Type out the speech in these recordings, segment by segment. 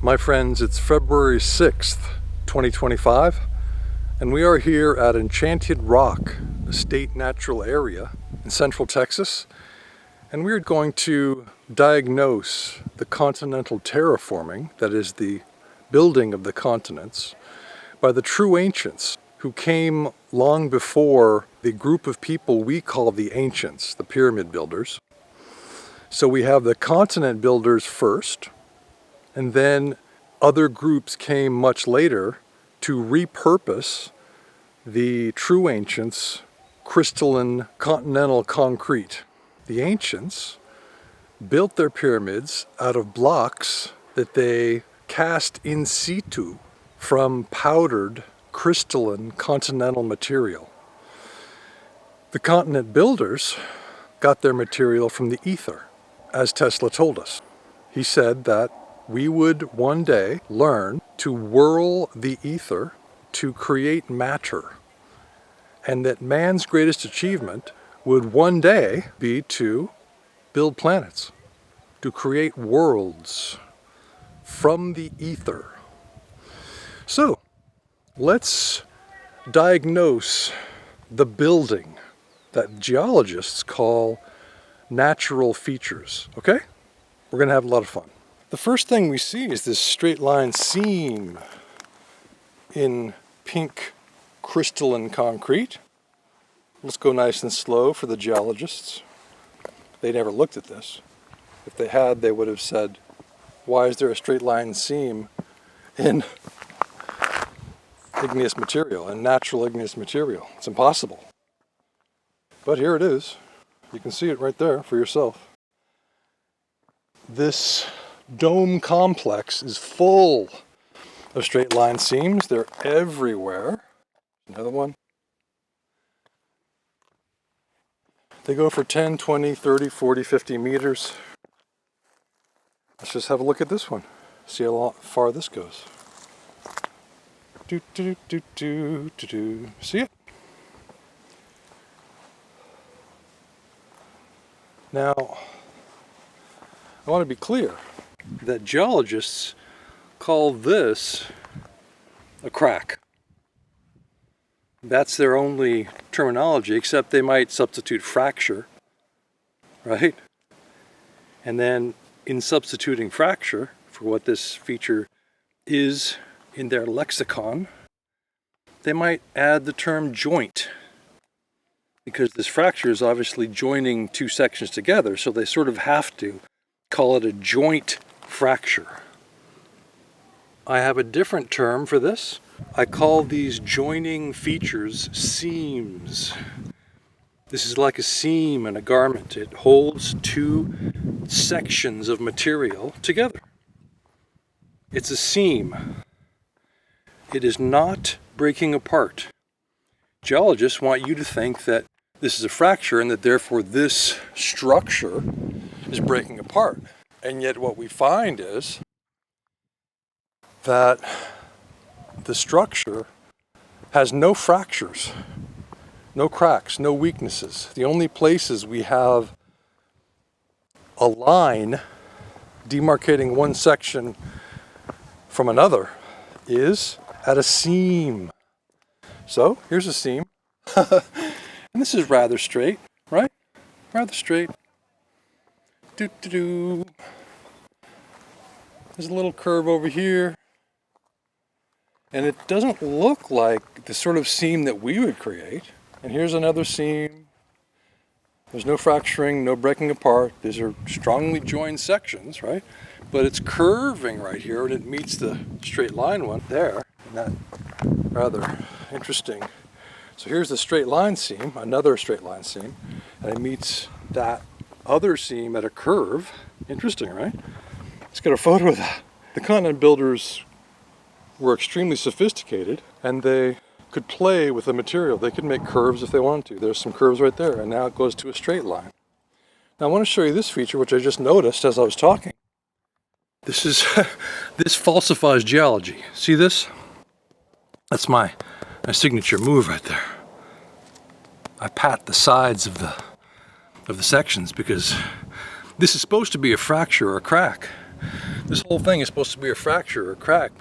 My friends, it's February 6th, 2025, and we are here at Enchanted Rock, a state natural area in central Texas, and we're going to diagnose the continental terraforming, that is the building of the continents, by the true ancients who came long before the group of people we call the ancients, the pyramid builders. So we have the continent builders first, and then other groups came much later to repurpose the true ancients' crystalline continental concrete. The ancients built their pyramids out of blocks that they cast in situ from powdered crystalline continental material. The continent builders got their material from the ether, as Tesla told us. He said that we would one day learn to whirl the ether to create matter, and that man's greatest achievement would one day be to build planets, to create worlds from the ether. So, let's diagnose the building that geologists call natural features, okay? We're gonna have a lot of fun. The first thing we see is this straight line seam in pink crystalline concrete. Let's go nice and slow for the geologists. They never looked at this. If they had, they would have said, why is there a straight line seam in igneous material, and natural igneous material? It's impossible. But here it is. You can see it right there for yourself. This dome complex is full of straight line seams. They're everywhere. Another one. They go for 10, 20, 30, 40, 50 meters. Let's just have a look at this one. See how far this goes. See it? Now, I want to be clear that geologists call this a crack. That's their only terminology, except they might substitute fracture, right? And then in substituting fracture for what this feature is in their lexicon, they might add the term joint, because this fracture is obviously joining two sections together, so they sort of have to call it a joint fracture. I have a different term for this. I call these joining features seams. This is like a seam in a garment. It holds two sections of material together. It's a seam. It is not breaking apart. Geologists want you to think that this is a fracture and that therefore this structure is breaking apart. And yet what we find is that the structure has no fractures, no cracks, no weaknesses. The only places we have a line demarcating one section from another is at a seam. So here's a seam. And this is rather straight, right? Rather straight. There's a little curve over here. And it doesn't look like the sort of seam that we would create. And here's another seam. There's no fracturing, no breaking apart. These are strongly joined sections, right? But it's curving right here, and it meets the straight line one there. And that rather interesting. So here's the straight line seam, another straight line seam, and it meets that other seam at a curve. Interesting, right? Let's get a photo of that. The continent builders were extremely sophisticated, and they could play with the material. They could make curves if they wanted to. There's some curves right there, and now it goes to a straight line. Now I want to show you this feature, which I just noticed as I was talking. This falsifies geology. See this? That's my signature move right there. I pat the sides of the sections because this is supposed to be a fracture or a crack. This whole thing is supposed to be a fracture or a crack.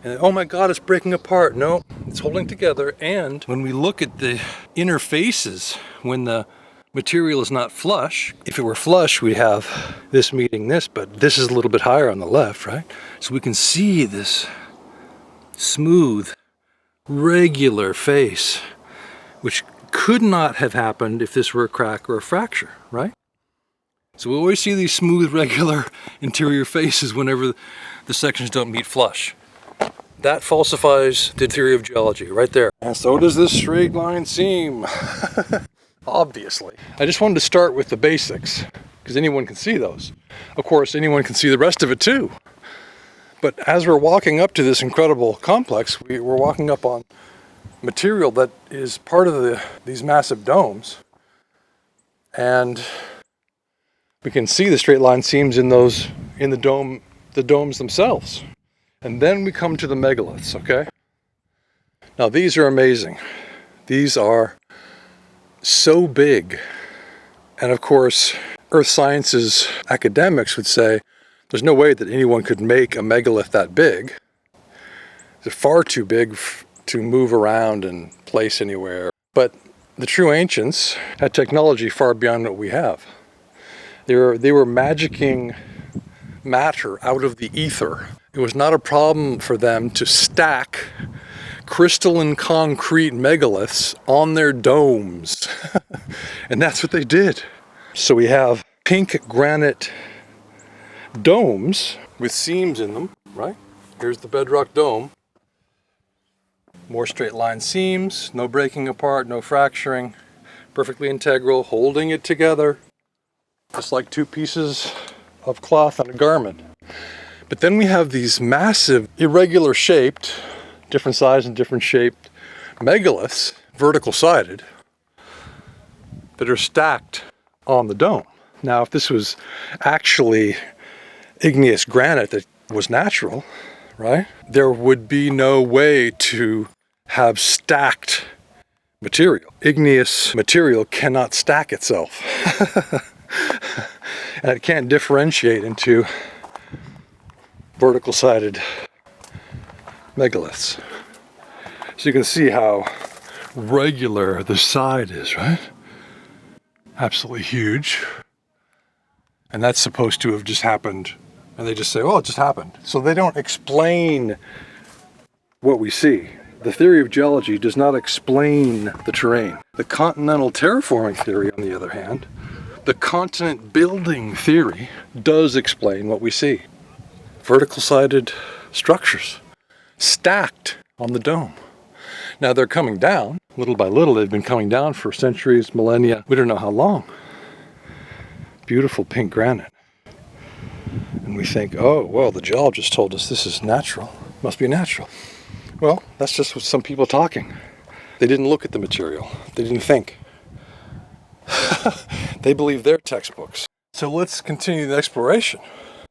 And oh my God, it's breaking apart. No, it's holding together. And when we look at the interfaces, when the material is not flush, if it were flush, we'd have this meeting this, but this is a little bit higher on the left, right? So we can see this smooth, regular face, which could not have happened if this were a crack or a fracture, right? So we always see these smooth, regular interior faces whenever the sections don't meet flush. That falsifies the theory of geology right there. And so does this straight line seam. Obviously. I just wanted to start with the basics because anyone can see those. Of course, anyone can see the rest of it too. But as we're walking up to this incredible complex, we're walking up on material that is part of these massive domes. And we can see the straight line seams in the domes themselves. And then we come to the megaliths, okay? Now these are amazing. These are so big. And of course, earth sciences academics would say, there's no way that anyone could make a megalith that big. They're far too big to move around and place anywhere. But the true ancients had technology far beyond what we have. They were magicking matter out of the ether. It was not a problem for them to stack crystalline concrete megaliths on their domes. And that's what they did. So we have pink granite domes with seams in them, right? Here's the bedrock dome. More straight line seams, no breaking apart, no fracturing, perfectly integral, holding it together, just like two pieces of cloth on a garment. But then we have these massive, irregular shaped, different size and different shaped megaliths, vertical sided, that are stacked on the dome. Now, if this was actually igneous granite that was natural, right, there would be no way to have stacked material. Igneous material cannot stack itself. And it can't differentiate into vertical sided megaliths. So you can see how regular the side is, right? Absolutely huge. And that's supposed to have just happened. And they just say, oh, it just happened. So they don't explain what we see. The theory of geology does not explain the terrain. The continental terraforming theory, on the other hand, the continent building theory does explain what we see. Vertical-sided structures stacked on the dome. Now they're coming down, little by little. They've been coming down for centuries, millennia. We don't know how long. Beautiful pink granite. And we think, oh, well, the geologist told us this is natural. Must be natural. Well, that's just what some people talking. They didn't look at the material. They didn't think. They believe their textbooks. So let's continue the exploration.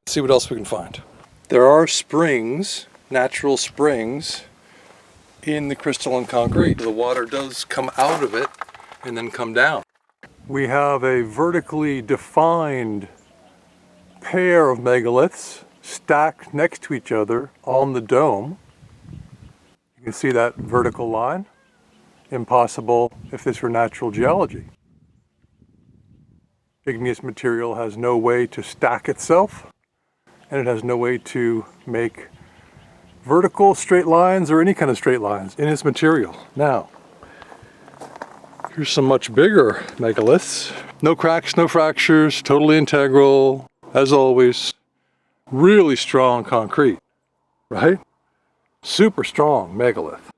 See what else we can find. There are springs, natural springs, in the crystalline concrete. The water does come out of it and then come down. We have a vertically defined pair of megaliths stacked next to each other on the dome. You can see that vertical line. Impossible if this were natural geology. Igneous material has no way to stack itself, and it has no way to make vertical straight lines or any kind of straight lines in its material. Now, here's some much bigger megaliths. No cracks, no fractures, totally integral, as always. Really strong concrete, right? Super strong megalith.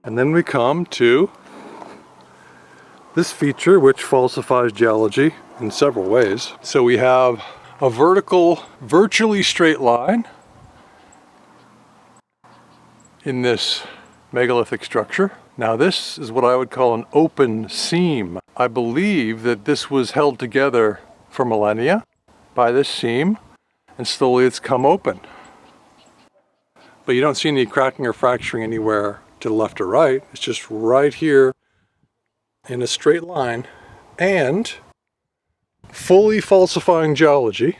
And then we come to this feature, which falsifies geology in several ways. So we have a vertical, virtually straight line in this megalithic structure. Now this is what I would call an open seam. I believe that this was held together for millennia by this seam, and slowly it's come open. But you don't see any cracking or fracturing anywhere to the left or right. It's just right here in a straight line, and fully falsifying geology,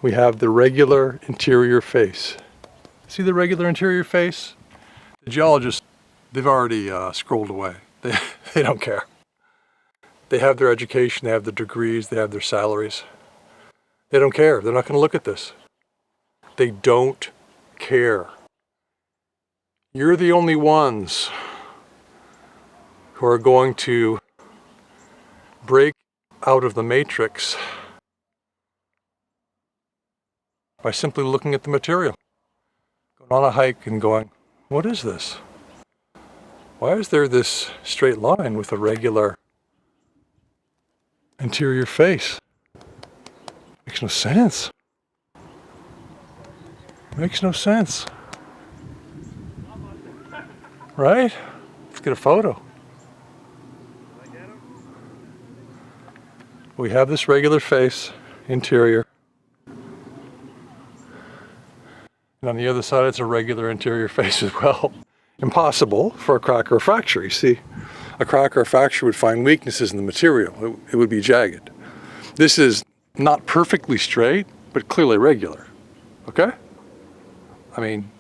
we have the regular interior face. See the regular interior face? The geologists, they've already scrolled away. They don't care. They have their education, they have their degrees, they have their salaries. They don't care. They're not going to look at this. They don't care. You're the only ones who are going to break out of the matrix by simply looking at the material. Going on a hike and going, what is this? Why is there this straight line with a regular interior face? Makes no sense. Makes no sense. Right? Let's get a photo. We have this regular face, interior. And on the other side, it's a regular interior face as well. Impossible for a crack or a fracture. You see, a crack or a fracture would find weaknesses in the material. It would be jagged. This is not perfectly straight, but clearly regular. Okay? I mean,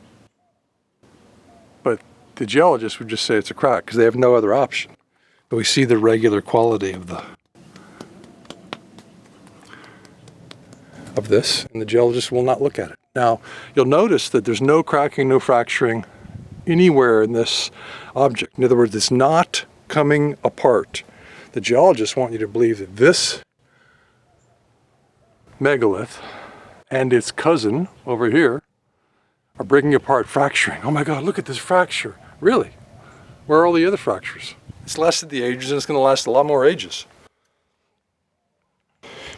but the geologists would just say it's a crack because they have no other option. But we see the regular quality of this, and the geologist will not look at it. Now, you'll notice that there's no cracking, no fracturing anywhere in this object. In other words, it's not coming apart. The geologists want you to believe that this megalith and its cousin over here are breaking apart, fracturing. Oh my God, look at this fracture. Really? Where are all the other fractures? It's lasted the ages, and it's going to last a lot more ages.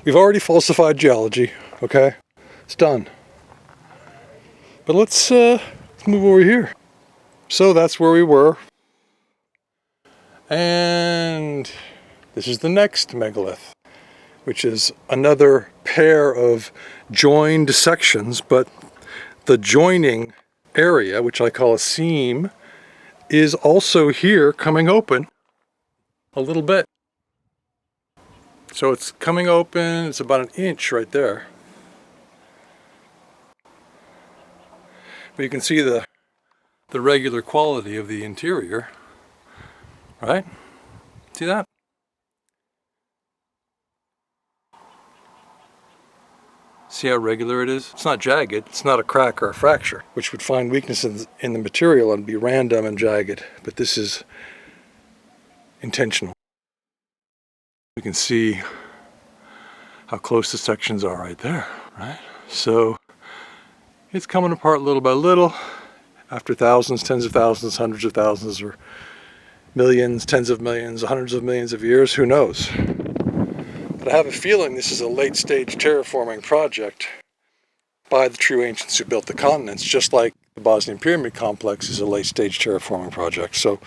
We've already falsified geology, okay? It's done. But let's move over here. So that's where we were. And this is the next megalith, which is another pair of joined sections, but the joining area, which I call a seam, is also here coming open a little bit. So it's coming open, it's about an inch right there. But you can see the regular quality of the interior, right? See that? See how regular it is? It's not jagged, it's not a crack or a fracture, which would find weaknesses in the material and be random and jagged, but this is intentional. You can see how close the sections are right there, right? So it's coming apart little by little after thousands, tens of thousands, hundreds of thousands, or millions, tens of millions, hundreds of millions of years, who knows? But I have a feeling this is a late-stage terraforming project by the true ancients who built the continents, just like the Bosnian Pyramid Complex is a late-stage terraforming project. So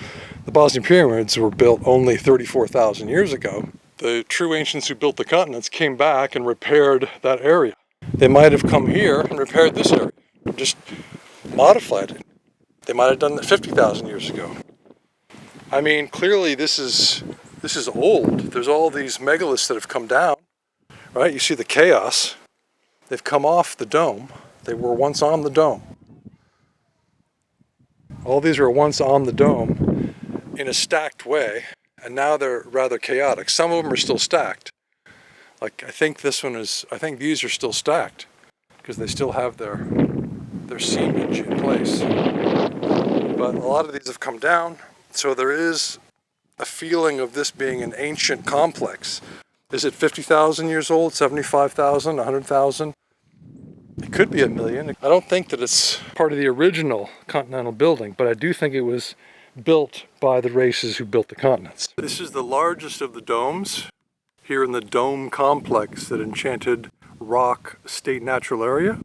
the Bosnian Pyramids were built only 34,000 years ago. The true ancients who built the continents came back and repaired that area. They might have come here and repaired this area, just modified it. They might have done that 50,000 years ago. I mean, clearly this is old. There's all these megaliths that have come down, right? You see the chaos. They've come off the dome. They were once on the dome. All these were once on the dome in a stacked way, and now they're rather chaotic. Some of them are still stacked. Like, I think these are still stacked because they still have their seamage in place. But a lot of these have come down, so there is a feeling of this being an ancient complex. Is it 50,000 years old, 75,000, 100,000? It could be 1,000,000. I don't think that it's part of the original continental building, but I do think it was built by the races who built the continents. This is the largest of the domes here in the dome complex at Enchanted Rock State Natural Area.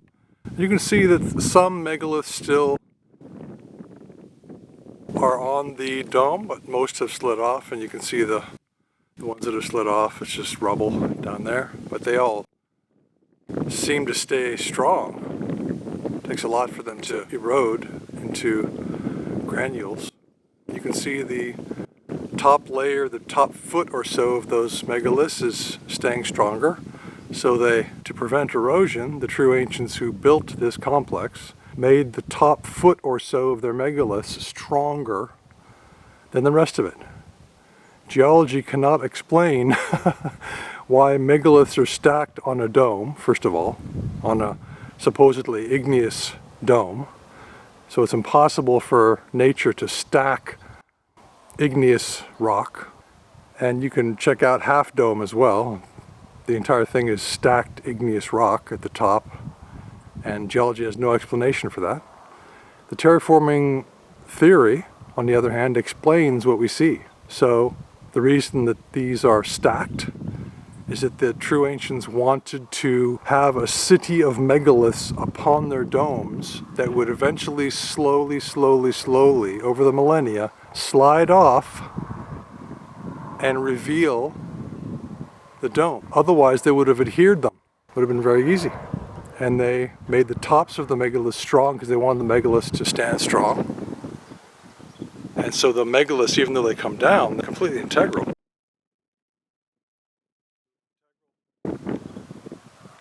You can see that some megaliths still are on the dome, but most have slid off, and you can see the ones that have slid off, it's just rubble down there, but they all seem to stay strong. It takes a lot for them to erode into granules. You can see the top layer, the top foot or so of those megaliths is staying stronger. So to prevent erosion, the true ancients who built this complex made the top foot or so of their megaliths stronger than the rest of it. Geology cannot explain why megaliths are stacked on a dome, first of all, on a supposedly igneous dome. So it's impossible for nature to stack igneous rock. And you can check out Half Dome as well. The entire thing is stacked igneous rock at the top, and geology has no explanation for that. The terraforming theory, on the other hand, explains what we see. So the reason that these are stacked is that the true ancients wanted to have a city of megaliths upon their domes that would eventually slowly, over the millennia, slide off and reveal the dome. Otherwise, they would have adhered them. It would have been very easy. And they made the tops of the megaliths strong because they wanted the megaliths to stand strong. And so the megaliths, even though they come down, they're completely integral.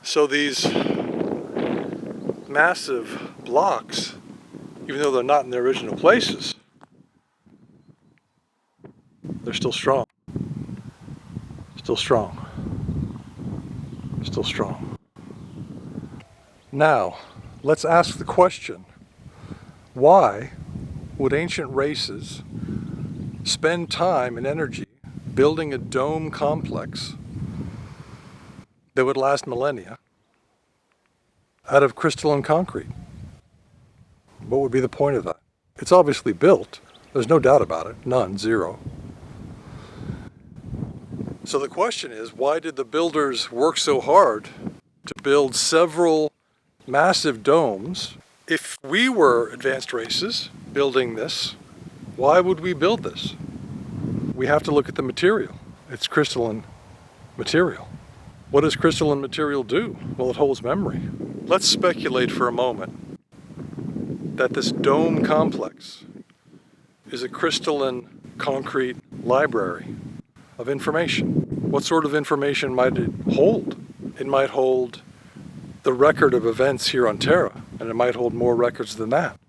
So these massive blocks, even though they're not in their original places, they're still strong. Still strong. Still strong. Now, let's ask the question, why would ancient races spend time and energy building a dome complex that would last millennia out of crystalline concrete? What would be the point of that? It's obviously built. There's no doubt about it. None. Zero. So the question is, why did the builders work so hard to build several massive domes? If we were advanced races building this, why would we build this? We have to look at the material. It's crystalline material. What does crystalline material do? Well, it holds memory. Let's speculate for a moment that this dome complex is a crystalline concrete library of information. What sort of information might it hold? It might hold the record of events here on Terra, and it might hold more records than that.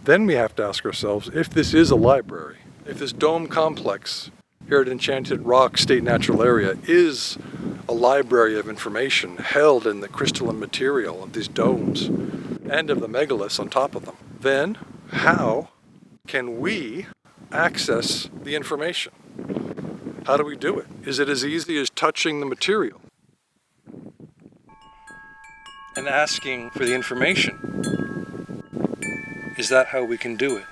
Then we have to ask ourselves, if this is a library, if this dome complex here at Enchanted Rock State Natural Area is a library of information held in the crystalline material of these domes and of the megaliths on top of them, then how can we access the information? How do we do it? Is it as easy as touching the material and asking for the information? Is that how we can do it?